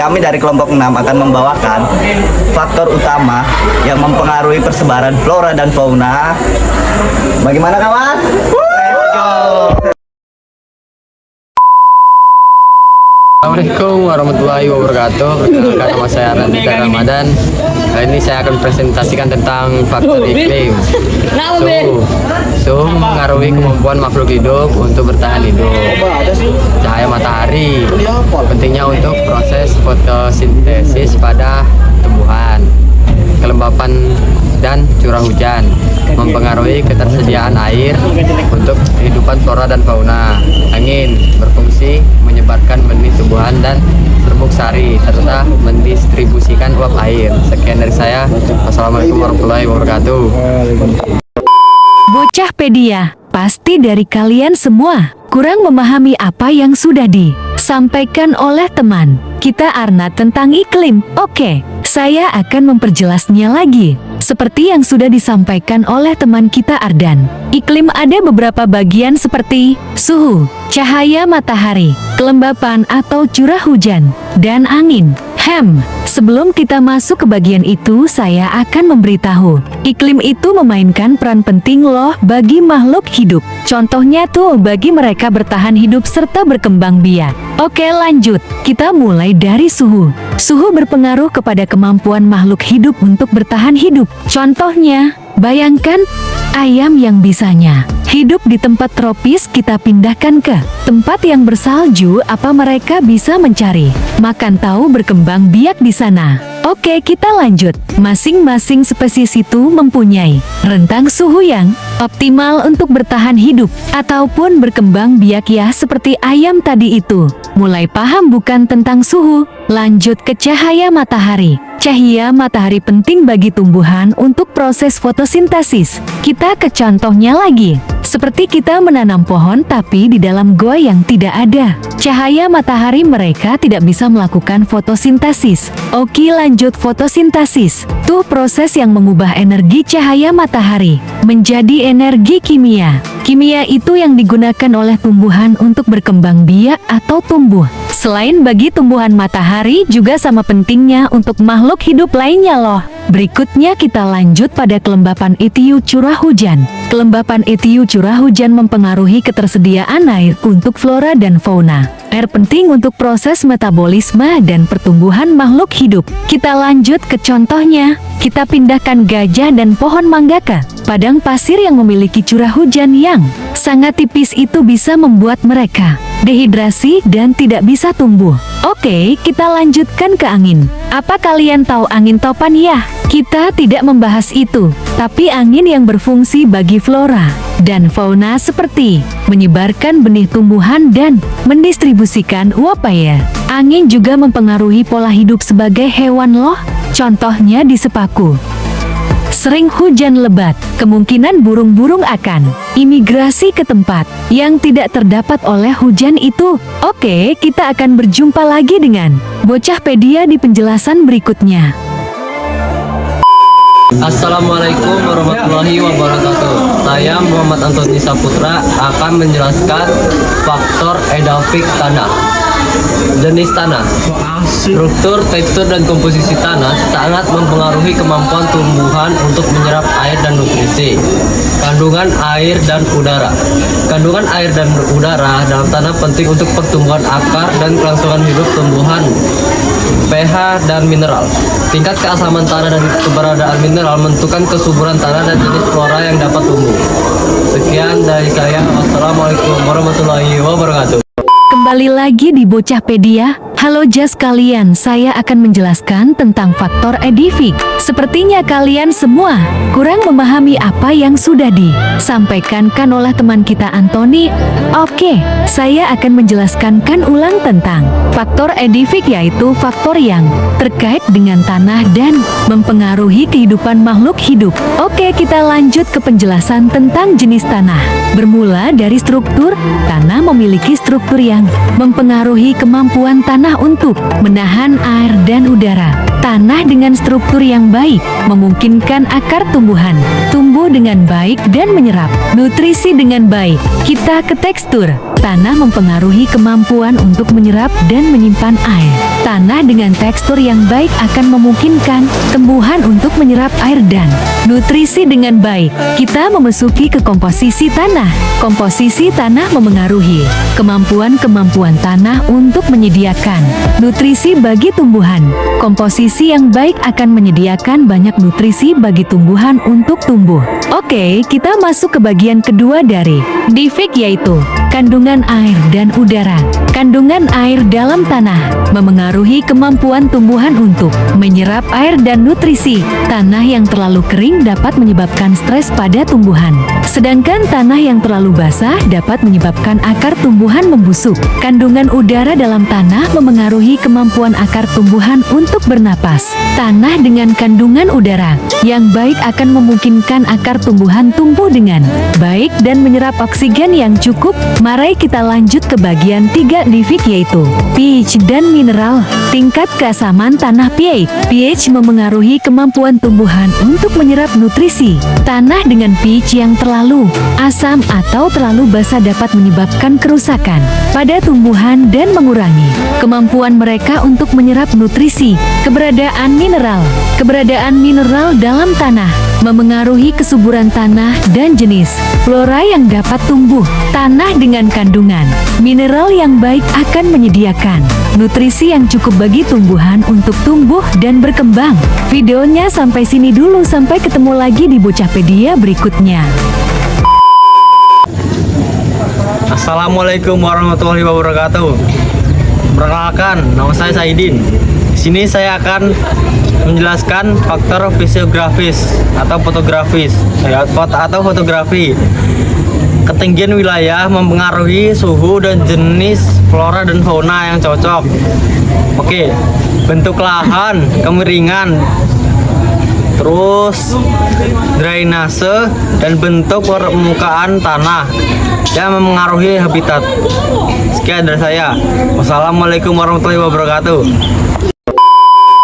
kami dari kelompok 6 akan membawakan faktor utama yang mempengaruhi persebaran flora dan fauna. Bagaimana kawan? Let's go! Assalamualaikum warahmatullahi wabarakatuh. Perkenalkan, nama saya Randika Ramadan. Kali ini saya akan presentasikan tentang faktor iklim. Suhu mempengaruhi kemampuan makhluk hidup untuk bertahan hidup. Cahaya matahari pentingnya untuk proses fotosintesis pada tumbuhan. Kelembapan dan curah hujan mempengaruhi ketersediaan air untuk kehidupan flora dan fauna. Angin berfungsi menyebarkan benih tumbuhan dan serbuk sari serta mendistribusikan uap air. Sekian dari saya. Wassalamualaikum warahmatullahi wabarakatuh. Bocahpedia, pasti dari kalian semua kurang memahami apa yang sudah disampaikan oleh teman kita Arnat tentang iklim. Oke, saya akan memperjelasnya lagi. Seperti yang sudah disampaikan oleh teman kita Ardan, iklim ada beberapa bagian seperti suhu, cahaya matahari, kelembapan atau curah hujan, dan angin. Sebelum kita masuk ke bagian itu, saya akan memberitahu. Iklim itu memainkan peran penting loh bagi makhluk hidup. Contohnya tuh bagi mereka bertahan hidup serta berkembang biak. Oke lanjut, kita mulai dari suhu. Suhu berpengaruh kepada kemampuan makhluk hidup untuk bertahan hidup. Contohnya, bayangkan ayam yang bisanya hidup di tempat tropis kita pindahkan ke tempat yang bersalju, apa mereka bisa mencari makan tahu berkembang biak di sana? Oke, kita lanjut. Masing-masing spesies itu mempunyai rentang suhu yang optimal untuk bertahan hidup ataupun berkembang biak ya, seperti ayam tadi itu. Mulai paham bukan tentang suhu? Lanjut ke cahaya matahari. Cahaya matahari penting bagi tumbuhan untuk proses fotosintesis. Kita ke contohnya lagi. Seperti kita menanam pohon tapi di dalam goa yang tidak ada cahaya matahari, mereka tidak bisa melakukan fotosintesis. Oke lanjut, fotosintesis tuh proses yang mengubah energi cahaya matahari menjadi energi kimia. Kimia itu yang digunakan oleh tumbuhan untuk berkembang biak atau tumbuh. Selain bagi tumbuhan, matahari juga sama pentingnya untuk makhluk hidup lainnya loh. Berikutnya kita lanjut pada kelembapan ETU curah hujan. Kelembapan ETU curah hujan mempengaruhi ketersediaan air untuk flora dan fauna. Air penting untuk proses metabolisme dan pertumbuhan makhluk hidup. Kita lanjut ke contohnya. Kita pindahkan gajah dan pohon mangga ke padang pasir yang memiliki curah hujan yang sangat tipis. Itu bisa membuat mereka dehidrasi dan tidak bisa tumbuh. Oke, kita lanjutkan ke angin. Apa kalian tahu angin topan ya? Kita tidak membahas itu, tapi angin yang berfungsi bagi flora dan fauna seperti menyebarkan benih tumbuhan dan mendistribusikan uap air. Angin juga mempengaruhi pola hidup sebagai hewan loh. Contohnya di sepaku sering hujan lebat, kemungkinan burung-burung akan imigrasi ke tempat yang tidak terdapat oleh hujan itu. Oke, kita akan berjumpa lagi dengan Bocahpedia di penjelasan berikutnya. Assalamualaikum warahmatullahi wabarakatuh. Saya Muhammad Antoni Saputra akan menjelaskan faktor edafik tanah. Jenis tanah, struktur, tekstur, dan komposisi tanah sangat mempengaruhi kemampuan tumbuhan untuk menyerap air dan nutrisi. Kandungan air dan udara. Kandungan air dan udara dalam tanah penting untuk pertumbuhan akar dan kelangsungan hidup tumbuhan. pH dan mineral. Tingkat keasaman tanah dan keberadaan mineral menentukan kesuburan tanah dan jenis flora yang dapat tumbuh. Sekian dari saya. Wassalamualaikum warahmatullahi wabarakatuh. Kembali lagi di Bocahpedia. Halo Jas kalian, saya akan menjelaskan tentang faktor edifik. Sepertinya kalian semua kurang memahami apa yang sudah disampaikan oleh teman kita Antoni. Oke, saya akan menjelaskan ulang tentang faktor edifik, yaitu faktor yang terkait dengan tanah dan mempengaruhi kehidupan makhluk hidup. Oke, kita lanjut ke penjelasan tentang jenis tanah. Bermula dari struktur, tanah memiliki struktur yang mempengaruhi kemampuan tanah untuk menahan air dan udara. Tanah dengan struktur yang baik memungkinkan akar tumbuhan tumbuh dengan baik dan menyerap nutrisi dengan baik. Kita ke tekstur. Tanah mempengaruhi kemampuan untuk menyerap dan menyimpan air. Tanah dengan tekstur yang baik akan memungkinkan tumbuhan untuk menyerap air dan nutrisi dengan baik. Kita memasuki ke komposisi tanah. Komposisi tanah memengaruhi kemampuan tanah untuk menyediakan nutrisi bagi tumbuhan. Komposisi yang baik akan menyediakan banyak nutrisi bagi tumbuhan untuk tumbuh. Oke, kita masuk ke bagian kedua dari DIFIK, yaitu kandungan air dan udara. Kandungan air dalam tanah memengaruhi kemampuan tumbuhan untuk menyerap air dan nutrisi. Tanah yang terlalu kering dapat menyebabkan stres pada tumbuhan, sedangkan tanah yang terlalu basah dapat menyebabkan akar tumbuhan membusuk. Kandungan udara dalam tanah memengaruhi kemampuan akar tumbuhan untuk bernapas. Tanah dengan kandungan udara yang baik akan memungkinkan akar tumbuhan tumbuh dengan baik dan menyerap oksigen yang cukup. Mari kita lanjut ke bagian 3 DIFIK, yaitu pH dan mineral. Tingkat keasaman tanah pH. pH memengaruhi kemampuan tumbuhan untuk menyerap nutrisi. Tanah dengan pH yang terlalu asam atau terlalu basah dapat menyebabkan kerusakan pada tumbuhan dan mengurangi kemampuan mereka untuk menyerap nutrisi. Keberadaan mineral. Keberadaan mineral dalam tanah memengaruhi kesuburan tanah dan jenis flora yang dapat tumbuh. Tanah dengan kandungan mineral yang baik akan menyediakan nutrisi yang cukup bagi tumbuhan untuk tumbuh dan berkembang. Videonya sampai sini dulu, sampai ketemu lagi di Bocahpedia berikutnya. Assalamualaikum warahmatullahi wabarakatuh. Perkenalkan, nama saya Saidin. Di sini saya akan menjelaskan faktor fisiografis atau fotografis atau fotografi. Ketinggian wilayah mempengaruhi suhu dan jenis flora dan fauna yang cocok. Oke, bentuk lahan, kemiringan, terus drainase dan bentuk permukaan tanah yang memengaruhi habitat. Sekian dari saya. Wassalamualaikum warahmatullahi wabarakatuh.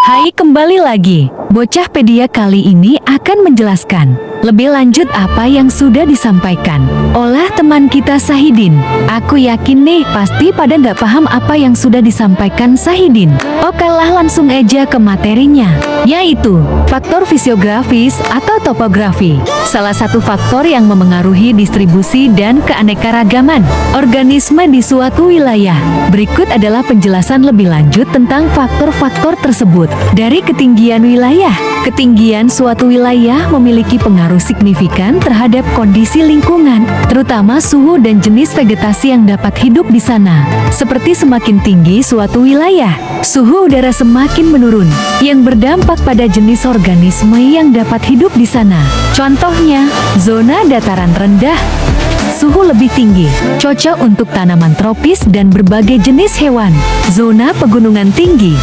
Hai, kembali lagi. Bocahpedia kali ini akan menjelaskan lebih lanjut apa yang sudah disampaikan oleh teman kita Sahidin. Aku yakin nih pasti pada nggak paham apa yang sudah disampaikan Sahidin. Oke lah, langsung aja ke materinya, yaitu faktor fisiografis atau topografi. Salah satu faktor yang memengaruhi distribusi dan keanekaragaman organisme di suatu wilayah. Berikut adalah penjelasan lebih lanjut tentang faktor-faktor tersebut. Dari ketinggian wilayah. Ketinggian suatu wilayah memiliki pengaruh signifikan terhadap kondisi lingkungan, terutama suhu dan jenis vegetasi yang dapat hidup di sana. Seperti semakin tinggi suatu wilayah, suhu udara semakin menurun, yang berdampak pada jenis organisme yang dapat hidup di sana. Contohnya, zona dataran rendah, suhu lebih tinggi, cocok untuk tanaman tropis dan berbagai jenis hewan. Zona pegunungan tinggi,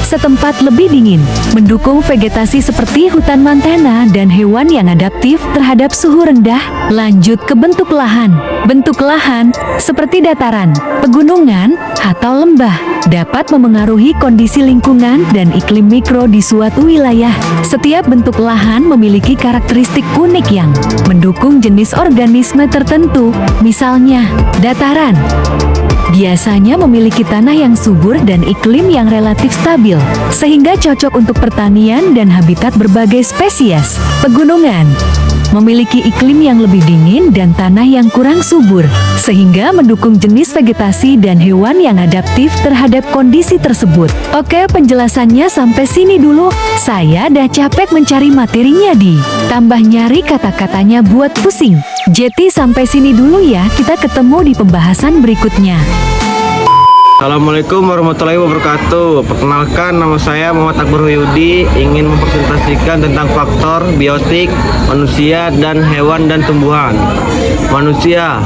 setempat lebih dingin, mendukung vegetasi seperti hutan montana dan hewan yang adaptif terhadap suhu rendah. Lanjut ke bentuk lahan. Bentuk lahan, seperti dataran, pegunungan, atau lembah, dapat memengaruhi kondisi lingkungan dan iklim mikro di suatu wilayah. Setiap bentuk lahan memiliki karakteristik unik yang mendukung jenis organisme tertentu. Misalnya, dataran biasanya memiliki tanah yang subur dan iklim yang relatif stabil, sehingga cocok untuk pertanian dan habitat berbagai spesies. Pegunungan memiliki iklim yang lebih dingin dan tanah yang kurang subur, sehingga mendukung jenis vegetasi dan hewan yang adaptif terhadap kondisi tersebut. Oke, penjelasannya sampai sini dulu. Saya dah capek mencari materinya tambah nyari kata-katanya buat pusing. Jadi sampai sini dulu ya, kita ketemu di pembahasan berikutnya. Assalamualaikum warahmatullahi wabarakatuh. Perkenalkan, nama saya Muhammad Akbar Huyudi, ingin mempresentasikan tentang faktor biotik manusia dan hewan dan tumbuhan. Manusia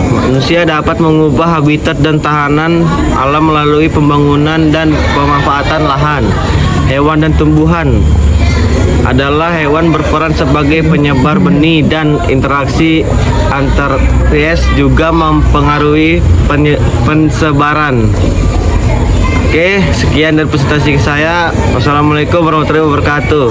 dapat mengubah habitat dan tahanan alam melalui pembangunan dan pemanfaatan lahan. Hewan dan tumbuhan adalah hewan berperan sebagai penyebar benih dan interaksi antar spesies juga mempengaruhi pensebaran. Oke, sekian dari presentasi saya. Wassalamualaikum warahmatullahi wabarakatuh.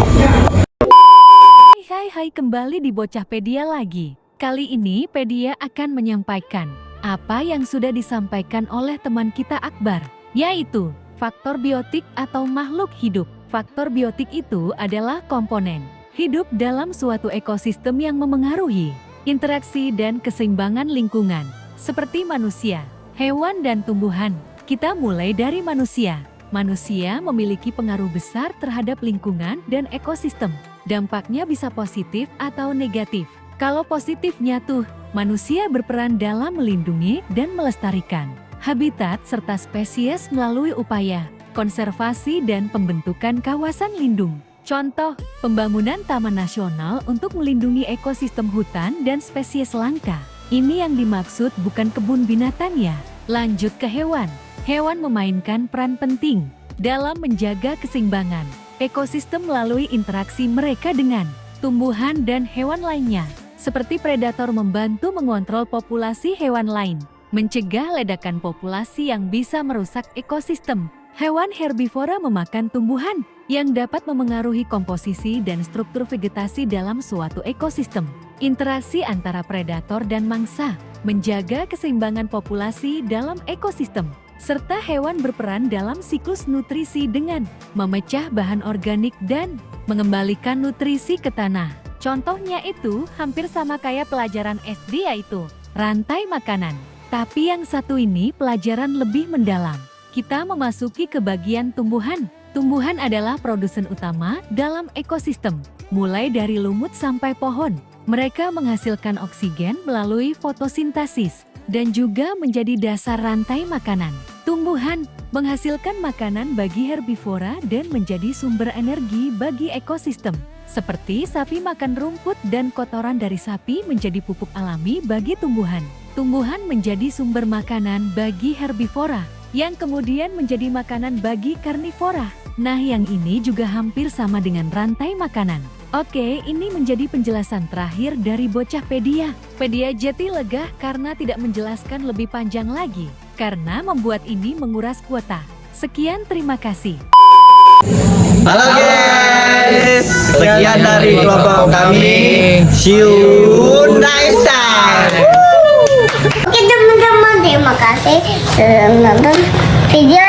Hai, kembali di Bocahpedia lagi. Kali ini Pedia akan menyampaikan apa yang sudah disampaikan oleh teman kita Akbar, yaitu faktor biotik atau makhluk hidup. Faktor biotik itu adalah komponen hidup dalam suatu ekosistem yang memengaruhi interaksi dan keseimbangan lingkungan, seperti manusia, hewan, dan tumbuhan. Kita mulai dari manusia. Manusia memiliki pengaruh besar terhadap lingkungan dan ekosistem. Dampaknya bisa positif atau negatif. Kalau positifnya tuh, manusia berperan dalam melindungi dan melestarikan habitat serta spesies melalui upaya konservasi dan pembentukan kawasan lindung. Contoh, pembangunan taman nasional untuk melindungi ekosistem hutan dan spesies langka. Ini yang dimaksud bukan kebun binatang ya. Lanjut ke hewan. Hewan memainkan peran penting dalam menjaga keseimbangan ekosistem melalui interaksi mereka dengan tumbuhan dan hewan lainnya. Seperti predator membantu mengontrol populasi hewan lain, mencegah ledakan populasi yang bisa merusak ekosistem. Hewan herbivora memakan tumbuhan yang dapat memengaruhi komposisi dan struktur vegetasi dalam suatu ekosistem. Interaksi antara predator dan mangsa menjaga keseimbangan populasi dalam ekosistem. Serta hewan berperan dalam siklus nutrisi dengan memecah bahan organik dan mengembalikan nutrisi ke tanah. Contohnya itu hampir sama kayak pelajaran SD, yaitu rantai makanan. Tapi yang satu ini pelajaran lebih mendalam. Kita memasuki ke bagian tumbuhan. Tumbuhan adalah produsen utama dalam ekosistem. Mulai dari lumut sampai pohon, mereka menghasilkan oksigen melalui fotosintesis dan juga menjadi dasar rantai makanan. Tumbuhan menghasilkan makanan bagi herbivora dan menjadi sumber energi bagi ekosistem. Seperti sapi makan rumput dan kotoran dari sapi menjadi pupuk alami bagi tumbuhan. Tumbuhan menjadi sumber makanan bagi herbivora, yang kemudian menjadi makanan bagi karnivora. Nah, yang ini juga hampir sama dengan rantai makanan. Oke, ini menjadi penjelasan terakhir dari Bocahpedia. Pedia Jeti lega karena tidak menjelaskan lebih panjang lagi, karena membuat ini menguras kuota. Sekian, terima kasih. Halo guys, sekian dari kelompok kami. See you next time. Oke teman-teman, terima kasih sudah menonton video